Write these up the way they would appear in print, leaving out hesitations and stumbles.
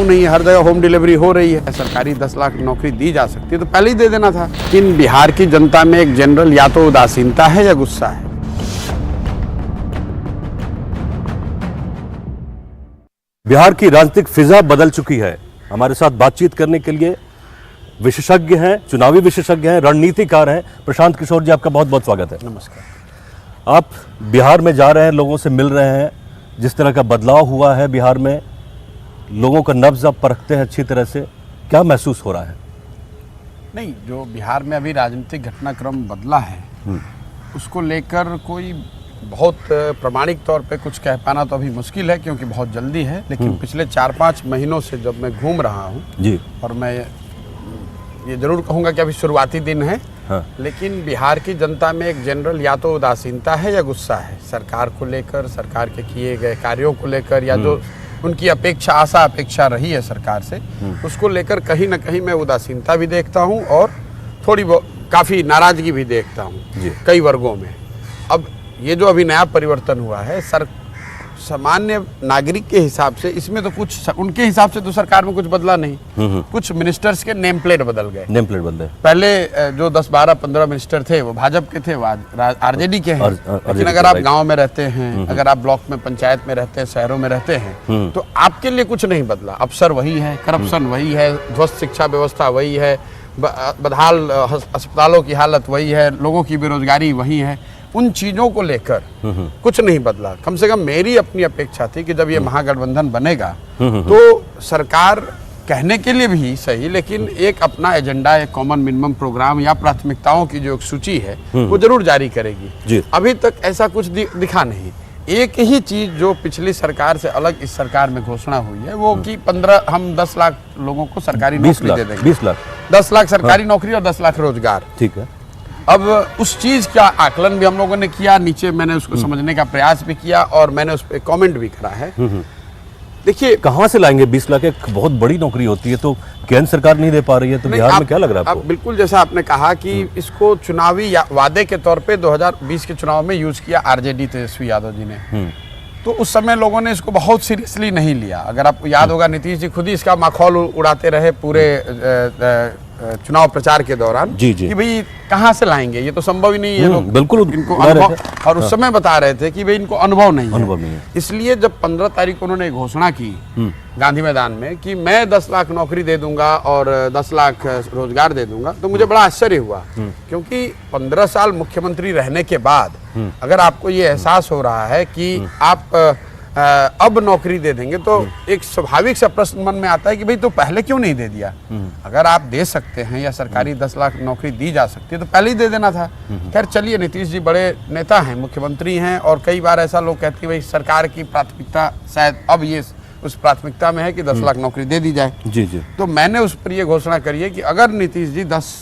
क्यों नहीं है? हर जगह होम डिलीवरी हो रही है, सरकारी 10 लाख नौकरी दी जा सकती है तो पहले ही दे देना था। लेकिन बिहार की जनता में एक जनरल या तो उदासीनता है या गुस्सा है। बिहार की राजनीतिक फिजा बदल चुकी है। हमारे साथ बातचीत करने के लिए विशेषज्ञ हैं, चुनावी विशेषज्ञ हैं, रणनीतिकार हैं। प्रशांत किशोर जी, आपका बहुत बहुत स्वागत है। नमस्कार। आप बिहार में जा रहे हैं, लोगों से मिल रहे हैं, जिस तरह का बदलाव हुआ है बिहार में, लोगों का नब्ज आप परखते हैं अच्छी तरह से, क्या महसूस हो रहा है? नहीं, जो बिहार में अभी राजनीतिक घटनाक्रम बदला है उसको लेकर कोई बहुत प्रामाणिक तौर पे कुछ कह पाना तो अभी मुश्किल है, क्योंकि बहुत जल्दी है। लेकिन पिछले 4-5 महीनों से जब मैं घूम रहा हूँ जी, और मैं ये जरूर कहूँगा कि अभी शुरुआती दिन है, हाँ। लेकिन बिहार की जनता में एक जनरल या तो उदासीनता है या गुस्सा है, सरकार को लेकर, सरकार के किए गए कार्यों को लेकर, या जो उनकी अपेक्षा, आशा अपेक्षा रही है सरकार से, उसको लेकर कहीं ना कहीं मैं उदासीनता भी देखता हूँ और थोड़ी काफ़ी नाराजगी भी देखता हूँ कई वर्गों में। अब ये जो अभी नया परिवर्तन हुआ है, सामान्य नागरिक के हिसाब से इसमें तो कुछ, उनके हिसाब से तो सरकार में कुछ बदला नहीं। कुछ मिनिस्टर्स के नेम प्लेट बदल गए। नेम प्लेट बदले। पहले जो 10, 12, 15 मिनिस्टर थे वो भाजपा के थे, वो आरजेडी के हैं। लेकिन अगर आप गांव में रहते हैं, अगर आप ब्लॉक में, पंचायत में रहते हैं, शहरों में रहते हैं, तो आपके लिए कुछ नहीं बदला। अफसर वही है, करप्शन वही है, ध्वस्त शिक्षा व्यवस्था वही है, बदहाल अस्पतालों की हालत वही है, लोगों की बेरोजगारी वही है। उन चीजों को लेकर कुछ नहीं बदला। कम से कम मेरी अपनी अपेक्षा थी कि जब ये महागठबंधन बनेगा तो सरकार कहने के लिए भी सही, लेकिन एक अपना एजेंडा, एक कॉमन मिनिमम प्रोग्राम या प्राथमिकताओं की जो एक सूची है वो जरूर जारी करेगी। अभी तक ऐसा कुछ दिखा नहीं। एक ही चीज जो पिछली सरकार से अलग इस सरकार में घोषणा हुई है वो कि 15 हम 10 लाख लोगों को सरकारी नौकरी दे देंगे। 20 लाख, 10 लाख सरकारी नौकरी और 10 लाख रोजगार। ठीक है। अब उस चीज का आकलन भी हम लोगों ने किया, नीचे मैंने उसको समझने का प्रयास भी किया और मैंने उस पर कमेंट भी करा है। देखिए, कहाँ से लाएंगे 20 लाख? एक बहुत बड़ी नौकरी होती है, तो केंद्र सरकार नहीं दे पा रही है, तो बिहार में क्या लग रहा है आपको? अब बिल्कुल जैसा आपने कहा कि इसको चुनावी वादे के तौर पे 2020 के चुनाव में यूज किया आरजेडी तेजस्वी यादव जी ने, तो उस समय लोगों ने इसको बहुत सीरियसली नहीं लिया। अगर आपको याद होगा, नीतीश जी खुद ही इसका माखौल उड़ाते रहे पूरे चुनाव प्रचार के दौरान कि भाई कहाँ से लाएंगे, ये तो संभव ही नहीं है। लोग बिल्कुल इनको अनुभव, और उस समय बता रहे थे कि भाई इनको अनुभव नहीं है। इसलिए जब 15 तारीख को उन्होंने घोषणा की गांधी मैदान में कि मैं 10 लाख नौकरी दे दूंगा और 10 लाख रोजगार दे दूंगा, तो मुझे बड़ा आश्चर्य हुआ। क्योंकि 15 साल मुख्यमंत्री रहने के बाद अगर आपको ये एहसास हो रहा है कि आप अब नौकरी दे देंगे, तो एक स्वाभाविक सा प्रश्न मन में आता है कि भाई तो पहले क्यों नहीं दे दिया? अगर आप दे सकते हैं या सरकारी 10 लाख नौकरी दी जा सकती है तो पहले ही दे देना था। खैर चलिए, नीतीश जी बड़े नेता हैं, मुख्यमंत्री हैं, और कई बार ऐसा लोग कहते हैं भाई सरकार की प्राथमिकता शायद अब ये उस प्राथमिकता में है कि 10 लाख नौकरी दे दी जाए। जी। तो मैंने उस पर ये घोषणा करी है कि अगर नीतीश जी 10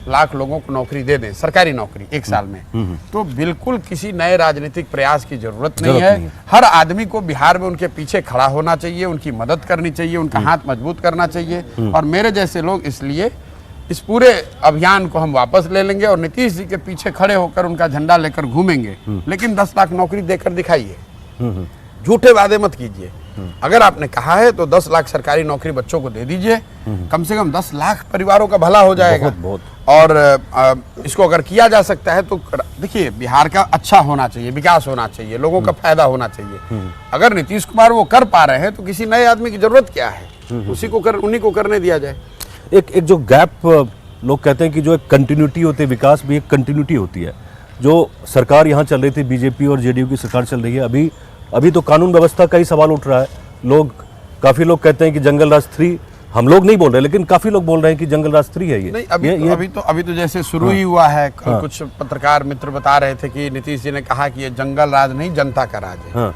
लाख लोगों को नौकरी दे दें, सरकारी नौकरी 1 साल में, तो बिल्कुल किसी नए राजनीतिक प्रयास की जरूरत नहीं है। हर आदमी को बिहार में उनके पीछे खड़ा होना चाहिए, उनकी मदद करनी चाहिए, उनका हाथ मजबूत करना चाहिए। और मेरे जैसे लोग इसलिए इस पूरे अभियान को हम वापस ले लेंगे और नीतीश जी के पीछे खड़े होकर उनका झंडा लेकर घूमेंगे। लेकिन 10 लाख नौकरी देकर दिखाइए, झूठे वादे मत कीजिए। अगर आपने कहा है तो 10 लाख सरकारी नौकरी बच्चों को दे दीजिए, कम से कम 10 लाख परिवारों का भला हो जाएगा। बहुत। और इसको अगर किया जा सकता है तो देखिए, बिहार का अच्छा होना चाहिए, विकास होना चाहिए, लोगों का फायदा होना चाहिए। अगर नीतीश कुमार वो कर पा रहे हैं तो किसी नए आदमी की जरूरत क्या है? उन्हीं को करने दिया जाए। एक जो गैप, लोग कहते हैं कि जो एक कंटिन्यूटी होती है, विकास भी एक कंटिन्यूटी होती है। जो सरकार यहाँ चल रही थी, बीजेपी और जेडीयू की सरकार चल रही है, अभी तो कानून व्यवस्था का ही सवाल उठ रहा है। काफी लोग कहते हैं कि जंगल राज 3, हम लोग नहीं बोल रहे, लेकिन काफी लोग बोल रहे हैं कि जंगल राज 3 है ये। नहीं, अभी तो जैसे शुरू ही हुआ है। कुछ पत्रकार मित्र बता रहे थे कि नीतीश जी ने कहा कि ये जंगल राज नहीं, जनता का राज है।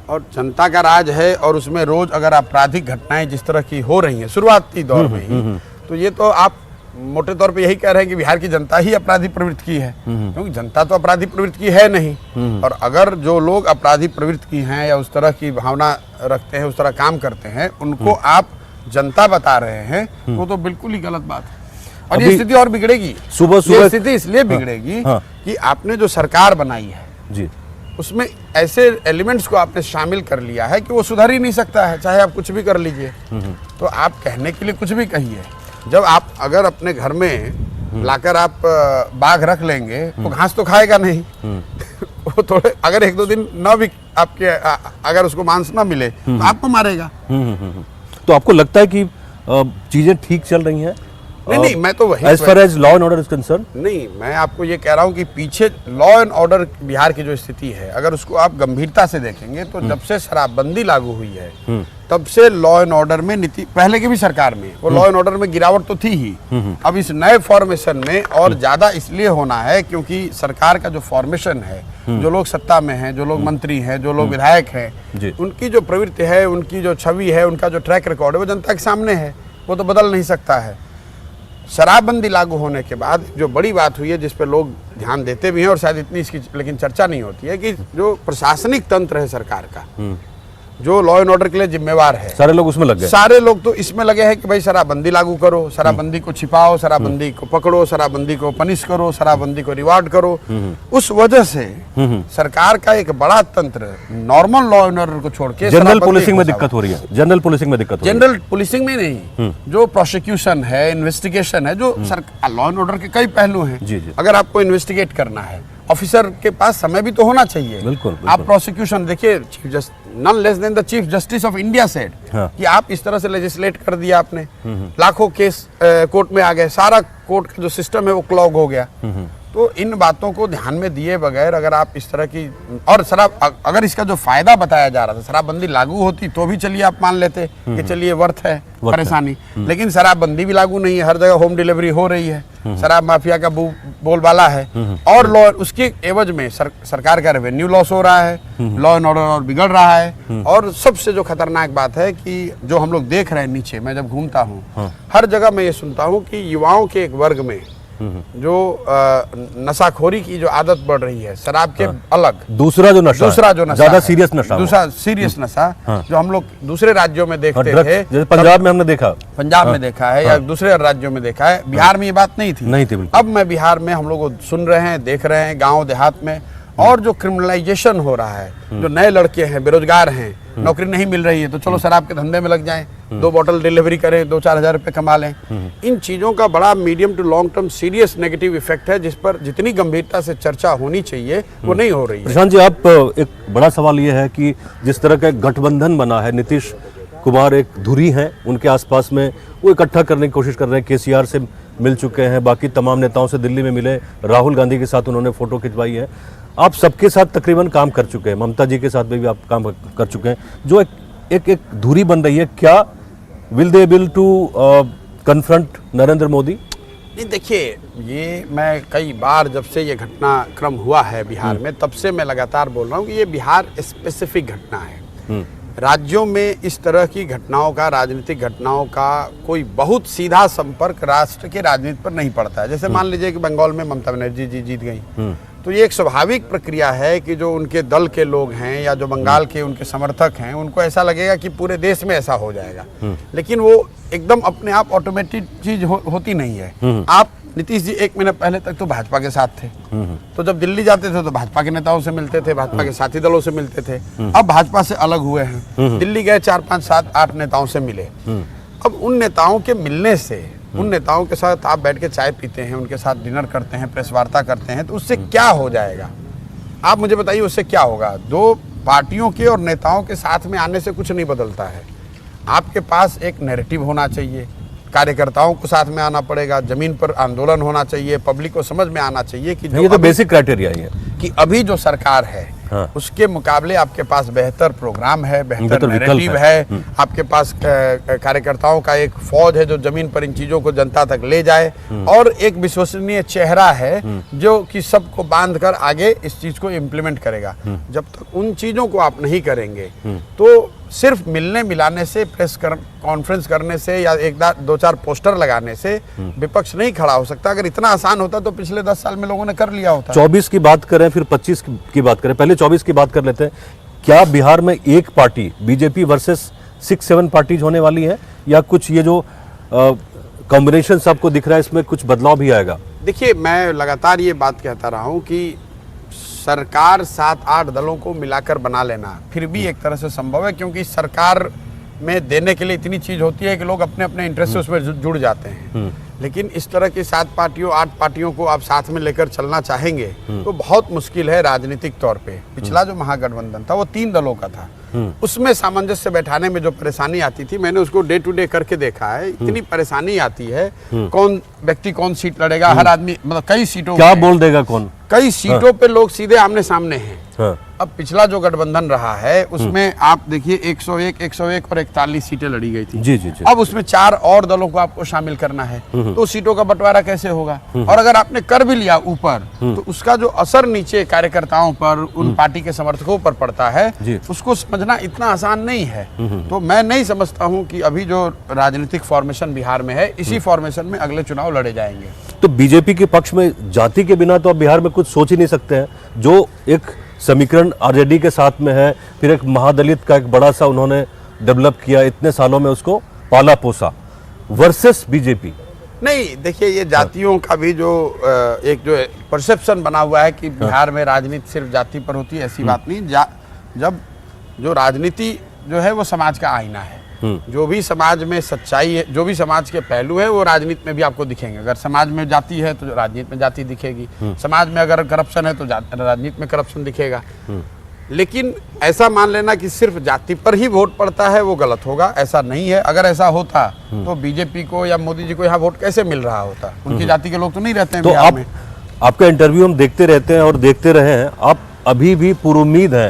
और जनता का राज है, और उसमें रोज अगर आपराधिक घटनाएं जिस तरह की हो रही हैं शुरुआती दौर में ही, तो ये तो आप मोटे तौर पे यही कह रहे हैं कि बिहार की जनता ही अपराधी प्रवृत्ति की है, क्योंकि जनता तो अपराधी प्रवृत्ति की है नहीं। और अगर जो लोग अपराधी प्रवृत्ति की हैं या उस तरह की भावना रखते हैं, उस तरह काम करते हैं, उनको आप जनता बता रहे हैं, वो तो बिल्कुल ही गलत बात है। और ये स्थिति और बिगड़ेगी। सुबह स्थिति इसलिए बिगड़ेगी कि आपने जो सरकार बनाई है जी, उसमें ऐसे एलिमेंट्स को आपने शामिल कर लिया है कि वो सुधर ही नहीं सकता है, चाहे आप कुछ भी कर लीजिए। तो आप कहने के लिए कुछ भी कहिए, जब आप अगर अपने घर में लाकर आप बाघ रख लेंगे तो घास तो खाएगा नहीं। वो थोड़े अगर 1-2 दिन न भी आपके अगर उसको मांस ना मिले तो आपको मारेगा। तो आपको लगता है कि चीजें ठीक चल रही हैं? नहीं, मैं तो वही as far as law and order is concerned, नहीं, मैं आपको ये कह रहा हूँ कि पीछे लॉ एंड ऑर्डर बिहार की जो स्थिति है, अगर उसको आप गंभीरता से देखेंगे तो जब से शराबबंदी लागू हुई है तब से लॉ एंड ऑर्डर में नीति, पहले की भी सरकार में वो लॉ एंड ऑर्डर में गिरावट तो थी ही। अब इस नए फॉर्मेशन में और ज्यादा इसलिए होना है क्योंकि सरकार का जो फॉर्मेशन है, जो लोग सत्ता में हैं, जो लोग मंत्री हैं, जो लोग विधायक हैं, उनकी जो प्रवृत्ति है, उनकी जो छवि है, उनका जो ट्रैक रिकॉर्ड है वो जनता के सामने है, वो तो बदल नहीं सकता है। शराबबंदी लागू होने के बाद जो बड़ी बात हुई है, जिस पे लोग ध्यान देते भी हैं और शायद इतनी इसकी लेकिन चर्चा नहीं होती है, कि जो प्रशासनिक तंत्र है सरकार का, जो लॉ एंड ऑर्डर के लिए जिम्मेवार है, सारे लोग उसमें लग गए। सारे लोग तो इसमें लगे हैं कि भाई शराबबंदी लागू करो, शराबबंदी को छिपाओ, शराबबंदी को पकड़ो, शराबबंदी को पनिश करो, शराबबंदी को रिवार्ड करो। उस वजह से सरकार का एक बड़ा तंत्र नॉर्मल लॉ एंड ऑर्डर को छोड़ के जनरल पुलिसिंग में दिक्कत हो रही है। जनरल पुलिसिंग में दिक्कत हो रही है। जनरल पुलिसिंग में नहीं, जो प्रोसिक्यूशन है, इन्वेस्टिगेशन है, जो लॉ एंड ऑर्डर के कई पहलू हैं। जी, जी। अगर आपको इन्वेस्टिगेट करना है, ऑफिसर के पास समय भी तो होना चाहिए। बिल्कुल, बिल्कुल। आप प्रोसिक्यूशन देखिए, chief justice none less than the chief justice of India said कि आप इस तरह से लेजिस्लेट कर दिया आपने, लाखों केस कोर्ट में आ गए, सारा कोर्ट का जो सिस्टम है वो क्लॉग हो गया। तो इन बातों को ध्यान में दिए बगैर अगर आप इस तरह की, और अगर इसका जो फायदा बताया जा रहा था, शराबबंदी लागू होती तो भी चलिए आप मान लेते कि चलिए वर्थ है परेशानी, लेकिन शराबबंदी भी लागू नहीं है, हर जगह होम डिलीवरी हो रही है, शराब माफिया का बोलबाला है, और लॉ उसके एवज में सरकार का रेवेन्यू लॉस हो रहा है, लॉ एंड ऑर्डर और बिगड़ रहा है। और सबसे जो खतरनाक बात है कि जो हम लोग देख रहे हैं नीचे, मैं जब घूमता हूँ हर जगह मैं ये सुनता हूँ कि युवाओं के एक वर्ग में जो नशाखोरी की जो आदत बढ़ रही है, शराब के अलग दूसरा जो नशा ज्यादा सीरियस नशा, दूसरा सीरियस नशा जो हम लोग दूसरे राज्यों में देखते थे, जैसे पंजाब में हमने देखा, पंजाब में देखा है या दूसरे राज्यों में देखा है, बिहार में ये बात नहीं थी। अब मैं बिहार में हम लोग सुन रहे हैं, देख रहे हैं, गाँव देहात में, और जो क्रिमिनलाइजेशन हो रहा है, जो नए लड़के हैं, बेरोजगार हैं, नौकरी नहीं मिल रही है, तो चलो शराब के धंधे में लग जाएं, 2 बोतल डिलीवरी करें, 2-4 हजार रुपए कमा लें। इन चीजों का बड़ा medium to long term serious negative effect है, जिस पर जितनी गंभीरता से चर्चा होनी चाहिए वो नहीं हो रही है। प्रशांत जी, आप एक बड़ा सवाल ये है कि जिस तरह का गठबंधन बना है, नीतीश कुमार एक धुरी हैं, उनके आसपास में वो इकट्ठा करने की कोशिश कर रहे हैं, केसीआर से मिल चुके हैं, बाकी तमाम नेताओं से दिल्ली में मिले, राहुल गांधी के साथ उन्होंने फोटो खिंचवाई है, आप सबके साथ तकरीबन काम कर चुके हैं, ममता जी के साथ भी आप काम कर चुके हैं, जो एक धुरी बन रही है, क्या will they able to confront Narendra Modi? नहीं, देखिए, ये मैं कई बार जब से ये घटनाक्रम हुआ है बिहार में, तब से मैं लगातार बोल रहा हूँ कि ये बिहार स्पेसिफिक घटना है। राज्यों में इस तरह की घटनाओं का, राजनीतिक घटनाओं का कोई बहुत सीधा संपर्क राष्ट्र के राजनीति पर नहीं पड़ता है। जैसे मान लीजिए कि बंगाल में ममता बनर्जी जी जीत गई, तो ये एक स्वाभाविक प्रक्रिया है कि जो उनके दल के लोग हैं या जो बंगाल के उनके समर्थक हैं, उनको ऐसा लगेगा कि पूरे देश में ऐसा हो जाएगा, लेकिन वो एकदम अपने आप ऑटोमेटिक चीज होती नहीं है। आप नीतीश जी 1 महीना पहले तक तो भाजपा के साथ थे, तो जब दिल्ली जाते थे तो भाजपा के नेताओं से मिलते थे, भाजपा के साथी दलों से मिलते थे। अब भाजपा से अलग हुए हैं, दिल्ली गए 4, 5, 7, 8 नेताओं से मिले। अब उन नेताओं के मिलने से, उन नेताओं के साथ आप बैठ के चाय पीते हैं, उनके साथ डिनर करते हैं, प्रेस वार्ता करते हैं, तो उससे क्या हो जाएगा? आप मुझे बताइए, उससे क्या होगा? 2 पार्टियों के और नेताओं के साथ में आने से कुछ नहीं बदलता है। आपके पास एक नैरेटिव होना चाहिए, कार्यकर्ताओं को साथ में आना पड़ेगा, जमीन पर आंदोलन होना चाहिए, पब्लिक को समझ में आना चाहिए कि ये तो बेसिक क्राइटेरिया है कि अभी जो सरकार है, हाँ, उसके मुकाबले आपके पास बेहतर प्रोग्राम है, बेहतर नैरेटिव है, आपके पास कार्यकर्ताओं का एक फौज है जो जमीन पर इन चीजों को जनता तक ले जाए, और एक विश्वसनीय चेहरा है जो कि सबको बांध कर आगे इस चीज को इम्प्लीमेंट करेगा। जब तक उन चीजों को आप नहीं करेंगे तो सिर्फ मिलने मिलाने से, प्रेस कॉन्फ्रेंस करने से या 1-2-4 पोस्टर लगाने से विपक्ष नहीं खड़ा हो सकता। अगर इतना आसान होता तो पिछले 10 साल में लोगों ने कर लिया होता। 24 की बात करें, फिर 25 की बात करें, पहले 24 की बात कर लेते हैं। क्या बिहार में एक पार्टी बीजेपी वर्सेस 6-7 पार्टीज होने वाली है, या कुछ ये जो कॉम्बिनेशन आपको दिख रहा है इसमें कुछ बदलाव भी आएगा? देखिए, मैं लगातार ये बात कहता रहा हूँ कि सरकार 7-8 दलों को मिलाकर बना लेना फिर भी एक तरह से संभव है, क्योंकि सरकार में देने के लिए इतनी चीज होती है कि लोग अपने अपने इंटरेस्ट से उसमें जुड़ जाते हैं। लेकिन इस तरह की 7 पार्टियों 8 पार्टियों को आप साथ में लेकर चलना चाहेंगे तो बहुत मुश्किल है राजनीतिक तौर पे। पिछला जो महागठबंधन था वो 3 दलों का था, उसमें सामंजस्य बैठाने में जो परेशानी आती थी, मैंने उसको डे टू डे करके देखा है। इतनी परेशानी आती है, कौन व्यक्ति कौन सीट लड़ेगा, हर आदमी मतलब कई सीटों क्या बोल देगा कौन, कई सीटों पे लोग सीधे आमने सामने हैं। हाँ। अब पिछला जो गठबंधन रहा है उसमें आप देखिए 101 और 41 सीटें लड़ी गई थी। जी, जी, जी। अब उसमें 4 और दलों को आपको शामिल करना है, तो सीटों का बंटवारा कैसे होगा? और अगर आपने कर भी लिया ऊपर, तो उसका जो असर नीचे कार्यकर्ताओं पर, उन पार्टी के समर्थकों पर पड़ता है, उसको समझना इतना आसान नहीं है। तो मैं नहीं समझता हूँ कि अभी जो राजनीतिक फॉर्मेशन बिहार में है, इसी फॉर्मेशन में अगले चुनाव लड़े जाएंगे। तो बीजेपी के पक्ष में जाति के बिना तो अब बिहार में कुछ सोच ही नहीं सकते हैं। जो एक समीकरण आरजेडी के साथ में है, फिर एक महादलित का एक बड़ा सा उन्होंने डेवलप किया, इतने सालों में उसको पाला पोसा, वर्सेस बीजेपी। नहीं, देखिए ये जातियों का भी जो एक जो परसेप्शन बना हुआ है कि बिहार में राजनीति सिर्फ जाति पर होती है, ऐसी बात नहीं। जब जो राजनीति जो है वो समाज का आईना है। जो भी समाज में सच्चाई है, जो भी समाज के पहलू है, वो राजनीति में भी आपको दिखेंगे। अगर समाज में जाति है तो राजनीति में जाति दिखेगी, समाज में अगर करप्शन है तो राजनीति में करप्शन दिखेगा। लेकिन ऐसा मान लेना कि सिर्फ जाति पर ही वोट पड़ता है, वो गलत होगा। ऐसा नहीं है। अगर ऐसा होता तो बीजेपी को या मोदी जी को यहाँ वोट कैसे मिल रहा होता? उनकी जाति के लोग तो नहीं रहते हैं बिहार में। आपका इंटरव्यू हम देखते रहते हैं और देखते रहे हैं, आप अभी भी पूरी उम्मीद है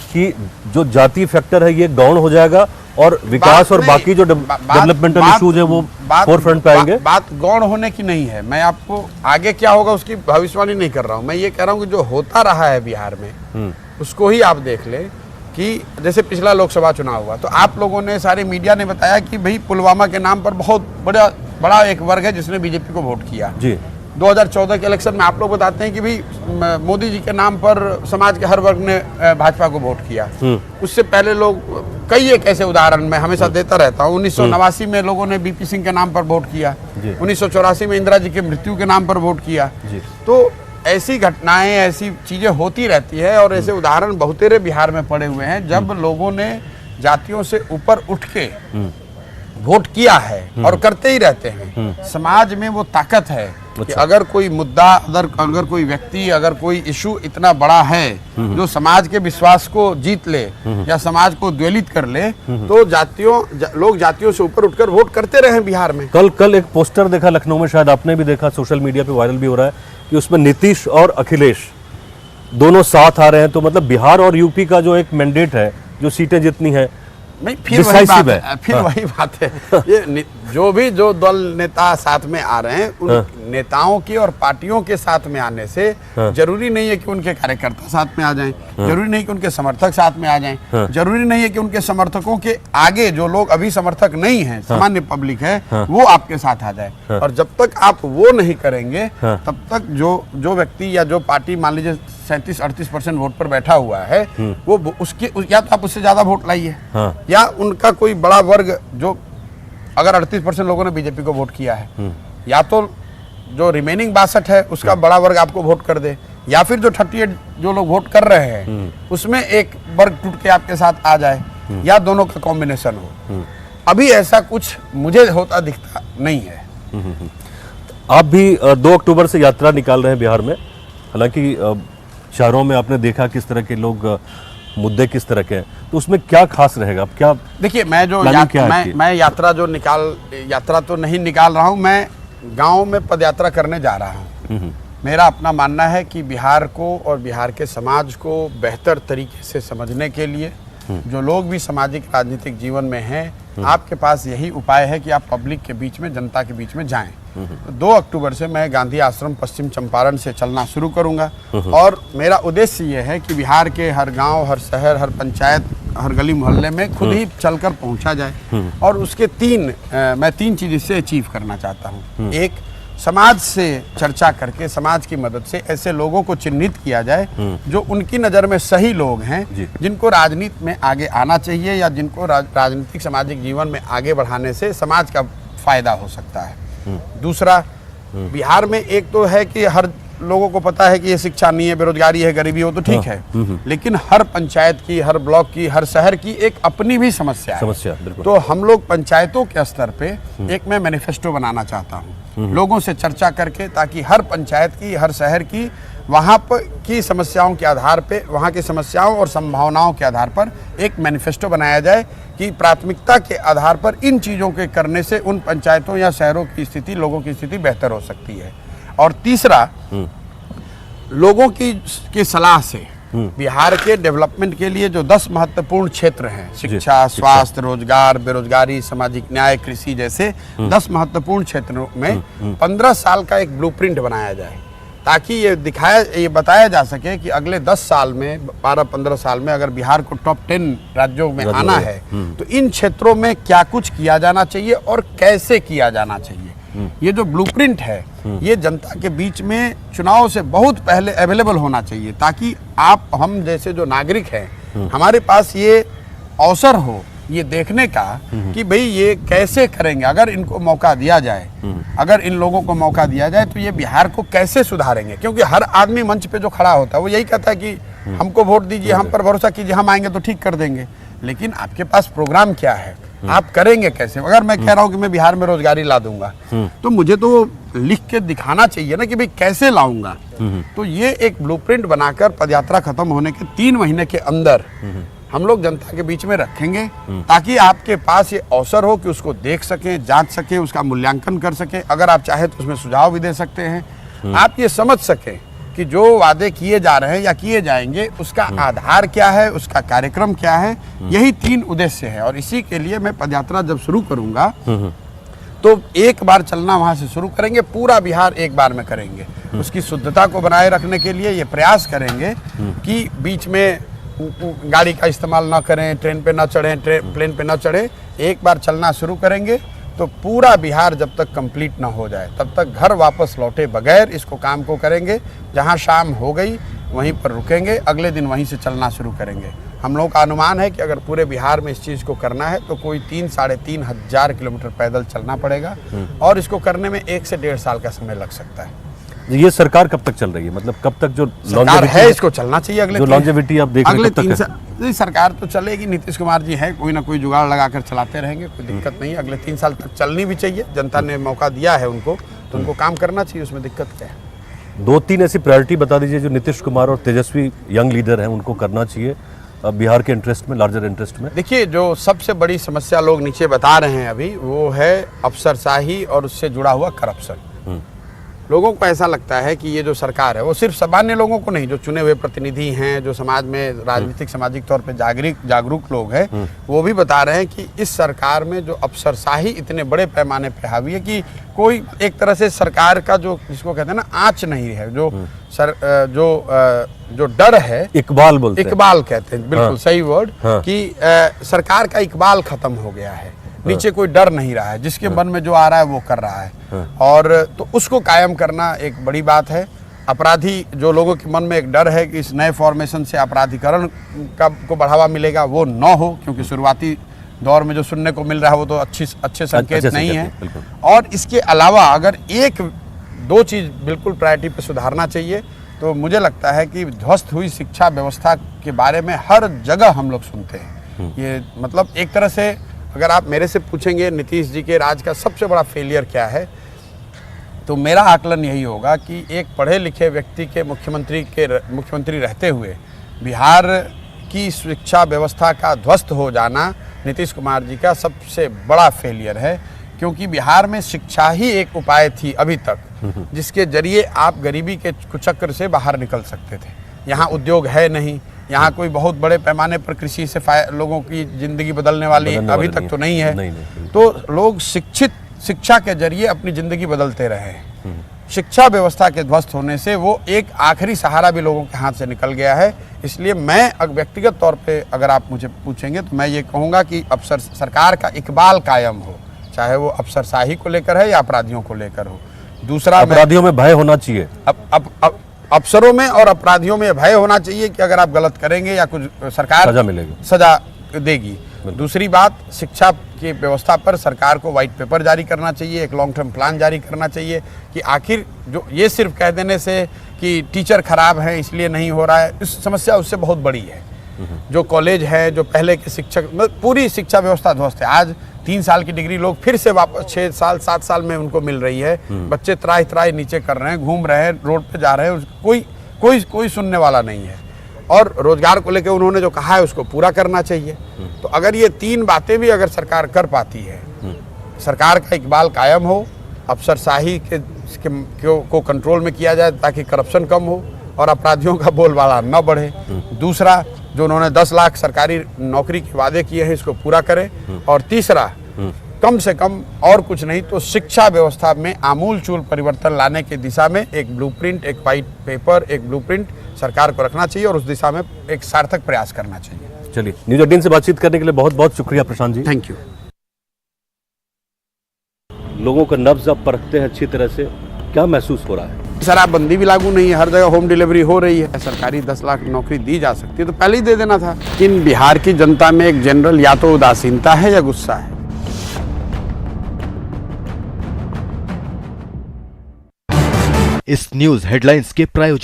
कि जो जाति फैक्टर है ये डाउन हो जाएगा और विकास और बाकी जो डेवलपमेंटल इश्यूज है वो फोरफ्रंट पे आएंगे? बात गौण होने की नहीं है। मैं आपको आगे क्या होगा उसकी भविष्यवाणी नहीं कर रहा हूँ। मैं ये कह रहा हूँ कि जो होता रहा है बिहार में उसको ही आप देख ले। कि जैसे पिछला लोकसभा चुनाव हुआ तो आप लोगों ने, सारे मीडिया ने बताया कि भाई पुलवामा के नाम पर बहुत बड़ा एक वर्ग है जिसने बीजेपी को वोट किया जी। 2014 के इलेक्शन में आप लोग बताते हैं कि भाई मोदी जी के नाम पर समाज के हर वर्ग ने भाजपा को वोट किया। उससे पहले लोग कई एक ऐसे उदाहरण मैं हमेशा देता रहता हूँ। 1989 में लोगों ने बीपी सिंह के नाम पर वोट किया, 1984 में इंदिरा जी की मृत्यु के नाम पर वोट किया। तो ऐसी घटनाएं, ऐसी चीजें होती रहती है और ऐसे उदाहरण बहुतेरे बिहार में पड़े हुए हैं जब लोगों ने जातियों से ऊपर उठ के वोट किया है और करते ही रहते हैं। समाज में वो ताकत है कि अगर कोई मुद्दा, अगर कोई व्यक्ति, अगर कोई इशू इतना बड़ा है जो समाज के विश्वास को जीत ले या समाज को द्वेलित कर ले, तो लोग जातियों से ऊपर उठकर वोट करते रहे बिहार में। कल एक पोस्टर देखा लखनऊ में, शायद आपने भी देखा, सोशल मीडिया पे वायरल भी हो रहा है कि उसमें नीतीश और अखिलेश दोनों साथ आ रहे हैं। तो मतलब बिहार और यूपी का जो एक मैंडेट है, जो सीटें जितनी है, नहीं, फिर वही बात है। ये जो दल नेता साथ में आ रहे हैं, उन नेताओं के और पार्टियों के साथ में आने से जरूरी नहीं है कि उनके कार्यकर्ता साथ में आ जाएं, जरूरी नहीं कि उनके समर्थक साथ में आ जाएं, जरूरी नहीं है कि उनके समर्थकों के आगे जो लोग अभी समर्थक नहीं हैं, सामान्य पब्लिक है, वो आपके साथ आ जाए। और जब तक आप वो नहीं करेंगे तब तक जो व्यक्ति या जो पार्टी मान लीजिए 37-38% वोट पर बैठा हुआ है, वो उसके या तो आप उससे ज्यादा वोट लाइए, या उनका कोई बड़ा वर्ग जो अगर 38% लोगों ने बीजेपी को वोट किया है, या तो जो रिमेनिंग 62 है उसका बड़ा वर्ग आपको वोट कर दे, या फिर जो 38 जो लोग वोट कर रहे हैं उसमें एक वर्ग टूट के आपके साथ आ जाए, या दोनों का कॉम्बिनेशन हो। अभी ऐसा कुछ मुझे होता दिखता नहीं है। आप भी 2 अक्टूबर से यात्रा निकाल रहे हैं बिहार में, हालांकि शहरों में आपने देखा किस तरह के लोग, मुद्दे किस तरह के हैं, तो उसमें क्या खास रहेगा? अब क्या देखिए, मैं यात्रा तो नहीं निकाल रहा हूं, मैं गांव में पदयात्रा करने जा रहा हूं। मेरा अपना मानना है कि बिहार को और बिहार के समाज को बेहतर तरीके से समझने के लिए जो लोग भी सामाजिक राजनीतिक जीवन में हैं, आपके पास यही उपाय है कि आप पब्लिक के बीच में, जनता के बीच में जाएं। 2 अक्टूबर से मैं गांधी आश्रम पश्चिम चंपारण से चलना शुरू करूंगा और मेरा उद्देश्य ये है कि बिहार के हर गांव, हर शहर, हर पंचायत, हर गली मोहल्ले में खुद ही चलकर पहुंचा जाए। और उसके मैं 3 चीज इससे अचीव करना चाहता हूं। एक, समाज से चर्चा करके समाज की मदद से ऐसे लोगों को चिन्हित किया जाए जो उनकी नज़र में सही लोग हैं, जिनको राजनीति में आगे आना चाहिए या जिनको राजनीतिक सामाजिक जीवन में आगे बढ़ाने से समाज का फायदा हो सकता है। दूसरा, बिहार में एक तो है कि लोगों को पता है कि ये शिक्षा नहीं है, बेरोजगारी है, गरीबी हो तो ठीक है, लेकिन हर पंचायत की, हर ब्लॉक की, हर शहर की एक अपनी भी समस्या है। बिल्कुल। तो हम लोग पंचायतों के स्तर पे एक मैं मैनिफेस्टो बनाना चाहता हूँ, लोगों से चर्चा करके, ताकि हर पंचायत की, हर शहर की वहाँ पर की समस्याओं के आधार पे, वहाँ की समस्याओं और संभावनाओं के आधार पर एक मैनिफेस्टो बनाया जाए कि प्राथमिकता के आधार पर इन चीज़ों के करने से उन पंचायतों या शहरों की स्थिति, लोगों की स्थिति बेहतर हो सकती है। और तीसरा, लोगों की सलाह से बिहार के डेवलपमेंट के लिए जो 10 महत्वपूर्ण क्षेत्र हैं, शिक्षा, स्वास्थ्य, रोजगार, बेरोजगारी, सामाजिक न्याय, कृषि जैसे 10 महत्वपूर्ण क्षेत्रों में 15 साल का एक ब्लूप्रिंट बनाया जाए, ताकि ये बताया जा सके कि अगले 10 साल में, 12-15 साल में अगर बिहार को टॉप 10 राज्यों में आना है तो इन क्षेत्रों में क्या कुछ किया जाना चाहिए और कैसे किया जाना चाहिए। ये जो ब्लूप्रिंट है ये जनता के बीच में चुनाव से बहुत पहले अवेलेबल होना चाहिए, ताकि हम जैसे जो नागरिक हैं हमारे पास ये अवसर हो ये देखने का कि भाई ये कैसे करेंगे। अगर इनको मौका दिया जाए, अगर इन लोगों को मौका दिया जाए तो ये बिहार को कैसे सुधारेंगे। क्योंकि हर आदमी मंच पे जो खड़ा होता है वो यही कहता है कि हमको वोट दीजिए, हम पर भरोसा कीजिए, हम आएंगे तो ठीक कर देंगे। लेकिन आपके पास प्रोग्राम क्या है, आप करेंगे कैसे। अगर मैं कह रहा हूँ कि मैं बिहार में रोजगारी ला दूंगा तो मुझे तो लिख के दिखाना चाहिए ना कि भाई कैसे लाऊंगा। तो ये एक ब्लूप्रिंट बनाकर पदयात्रा खत्म होने के 3 महीने के अंदर हम लोग जनता के बीच में रखेंगे, ताकि आपके पास ये अवसर हो कि उसको देख सकें, जांच सकें, उसका मूल्यांकन कर सकें। अगर आप चाहें तो उसमें सुझाव भी दे सकते हैं। आप ये समझ सकें कि जो वादे किए जा रहे हैं या किए जाएंगे उसका आधार क्या है, उसका कार्यक्रम क्या है। यही 3 उद्देश्य है। और इसी के लिए मैं पदयात्रा जब शुरू करूंगा तो एक बार चलना वहां से शुरू करेंगे, पूरा बिहार एक बार में करेंगे। उसकी शुद्धता को बनाए रखने के लिए ये प्रयास करेंगे कि बीच में गाड़ी का इस्तेमाल ना करें, ट्रेन पे ना चढ़ें, प्लेन पे ना चढ़ें। एक बार चलना शुरू करेंगे तो पूरा बिहार जब तक कंप्लीट ना हो जाए तब तक घर वापस लौटे बगैर इसको काम को करेंगे। जहां शाम हो गई वहीं पर रुकेंगे, अगले दिन वहीं से चलना शुरू करेंगे। हम लोग का अनुमान है कि अगर पूरे बिहार में इस चीज़ को करना है तो कोई 3-3.5 हज़ार किलोमीटर पैदल चलना पड़ेगा और इसको करने में 1 से 1.5 साल का समय लग सकता है। ये सरकार कब तक चल रही है, मतलब कब तक जो सरकार है इसको चलना चाहिए। अगले जो लॉन्जेविटी आप देख रहे हैं, अगले 3 साल सरकार तो चलेगी। नीतीश कुमार जी है, कोई ना कोई जुगाड़ लगाकर चलाते रहेंगे, कोई दिक्कत नहीं है। अगले 3 साल तक चलनी भी चाहिए। जनता ने मौका दिया है उनको तो उनको काम करना चाहिए, उसमें दिक्कत क्या है। 2-3 ऐसी प्रायोरिटी बता दीजिए जो नीतीश कुमार और तेजस्वी यंग लीडर हैं उनको करना चाहिए बिहार के इंटरेस्ट में, लार्जर इंटरेस्ट में। देखिए, जो सबसे बड़ी समस्या लोग नीचे बता रहे हैं अभी वो है अफसरशाही और उससे जुड़ा हुआ करप्शन। लोगों को ऐसा लगता है कि ये जो सरकार है वो सिर्फ सामान्य लोगों को नहीं, जो चुने हुए प्रतिनिधि हैं, जो समाज में राजनीतिक सामाजिक तौर पे जागरूक लोग हैं, वो भी बता रहे हैं कि इस सरकार में जो अफसरशाही इतने बड़े पैमाने पे हावी है कि कोई एक तरह से सरकार का जो जिसको कहते हैं ना आँच नहीं है, जो डर है, इकबाल बोलते हैं, इकबाल कहते हैं, बिल्कुल सही वर्ड, कि सरकार का इकबाल खत्म हो गया है। नीचे कोई डर नहीं रहा है, जिसके मन में जो आ रहा है वो कर रहा है। और तो उसको कायम करना एक बड़ी बात है। अपराधी जो लोगों के मन में एक डर है कि इस नए फॉर्मेशन से अपराधीकरण को बढ़ावा मिलेगा, वो न हो, क्योंकि शुरुआती दौर में जो सुनने को मिल रहा है वो तो अच्छे संकेत नहीं है। और इसके अलावा अगर 1-2 चीज़ बिल्कुल प्रायोरिटी पे सुधारना चाहिए तो मुझे लगता है कि ध्वस्त हुई शिक्षा व्यवस्था के बारे में हर जगह हम लोग सुनते हैं। ये मतलब एक तरह से अगर आप मेरे से पूछेंगे नीतीश जी के राज का सबसे बड़ा फेलियर क्या है, तो मेरा आकलन यही होगा कि एक पढ़े लिखे व्यक्ति के मुख्यमंत्री रहते हुए बिहार की शिक्षा व्यवस्था का ध्वस्त हो जाना नीतीश कुमार जी का सबसे बड़ा फेलियर है। क्योंकि बिहार में शिक्षा ही एक उपाय थी अभी तक जिसके जरिए आप गरीबी के कुचक्र से बाहर निकल सकते थे। यहाँ उद्योग है नहीं, यहाँ कोई बहुत बड़े पैमाने पर कृषि से लोगों की जिंदगी बदलने वाली अभी तक तो नहीं है। तो लोग शिक्षा के जरिए अपनी जिंदगी बदलते रहे हैं। शिक्षा व्यवस्था के ध्वस्त होने से वो एक आखिरी सहारा भी लोगों के हाथ से निकल गया है। इसलिए मैं व्यक्तिगत तौर पे अगर आप मुझे पूछेंगे तो मैं ये कहूँगा कि सरकार का इकबाल कायम हो, चाहे वो अफसरशाही को लेकर है या अपराधियों को लेकर हो। दूसरा, अपराधियों में भय होना चाहिए। अफसरों में और अपराधियों में भय होना चाहिए कि अगर आप गलत करेंगे या कुछ सरकार सजा मिलेगी, सजा देगी। दूसरी बात, शिक्षा की व्यवस्था पर सरकार को व्हाइट पेपर जारी करना चाहिए, एक लॉन्ग टर्म प्लान जारी करना चाहिए कि आखिर जो ये सिर्फ कह देने से कि टीचर खराब हैं इसलिए नहीं हो रहा है, इस समस्या उससे बहुत बड़ी है। जो कॉलेज है, जो पहले के शिक्षक, मतलब पूरी शिक्षा व्यवस्था ध्वस्त है। आज 3 साल की डिग्री लोग फिर से वापस 6 साल 7 साल में उनको मिल रही है। बच्चे त्राही नीचे कर रहे हैं, घूम रहे हैं, रोड पे जा रहे हैं, कोई सुनने वाला नहीं है। और रोजगार को लेकर उन्होंने जो कहा है उसको पूरा करना चाहिए। तो अगर ये 3 बातें भी अगर सरकार कर पाती है, सरकार का इकबाल कायम हो, अफसरशाही को कंट्रोल में किया जाए ताकि करप्शन कम हो और अपराधियों का बोलबाला न बढ़े। दूसरा, जो उन्होंने 10 लाख सरकारी नौकरी के वादे किए हैं इसको पूरा करें। और तीसरा, कम से कम और कुछ नहीं तो शिक्षा व्यवस्था में आमूलचूल परिवर्तन लाने की दिशा में एक ब्लूप्रिंट, एक वाइट पेपर, एक ब्लूप्रिंट सरकार को रखना चाहिए और उस दिशा में एक सार्थक प्रयास करना चाहिए। चलिए, न्यूज 18 से बातचीत करने के लिए बहुत बहुत शुक्रिया प्रशांत जी। Thank you. लोगों का नब्ज अब परखते हैं अच्छी तरह से, क्या महसूस हो रहा है? शराबबंदी भी लागू नहीं है, हर जगह होम डिलीवरी हो रही है। सरकारी 10 लाख नौकरी दी जा सकती है तो पहले ही दे देना था। इन बिहार की जनता में एक जनरल या तो उदासीनता है या गुस्सा है। इस न्यूज हेडलाइंस के प्रायोजक